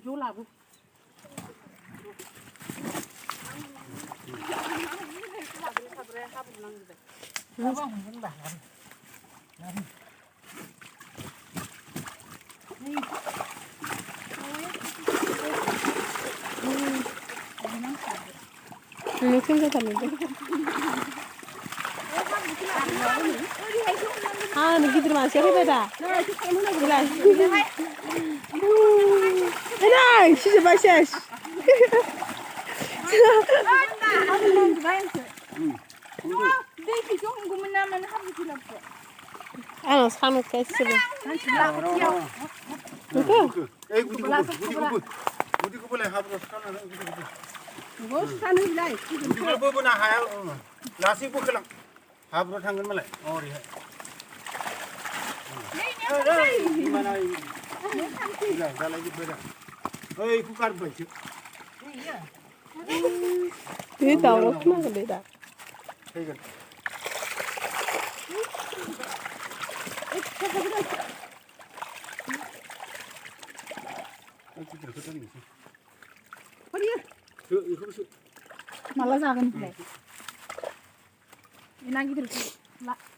chú làm mungkin kita tadi. Ah, nih gitu masih apa beda? Nah, sih sebasas. Ano, sanu kasih. Gudi ko boleh habis kan ada gudi ko. Bos kan ilai. Gudi ko bo na haya lasi ko kelang. Habis tanggan malai. Oh iya. Mana ini? Iya, dah lagi beda. Oi, ku kar baik. Iya. Ini tahu kenapa beda? ठीक है malah jangan play. Ini lagi terus.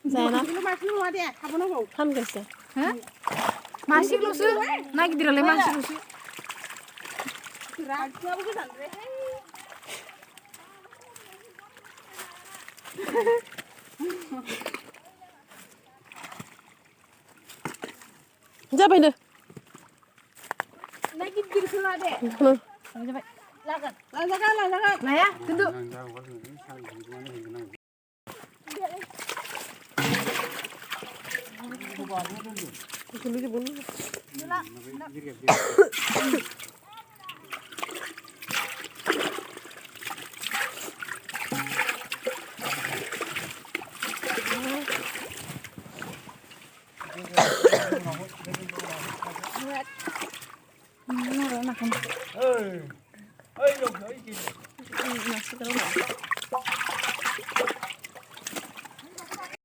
Zainab. Lu masih lu ada, kamu nunggu. Kan कैसे? Hah? Masih lu sih? Lagi dirale masih lu sih. Raja apa sih Andre? जा पहले Lagi terus lu ada. Lagan. Nah ya, tentu. Oi, lo, oi, masih terlalu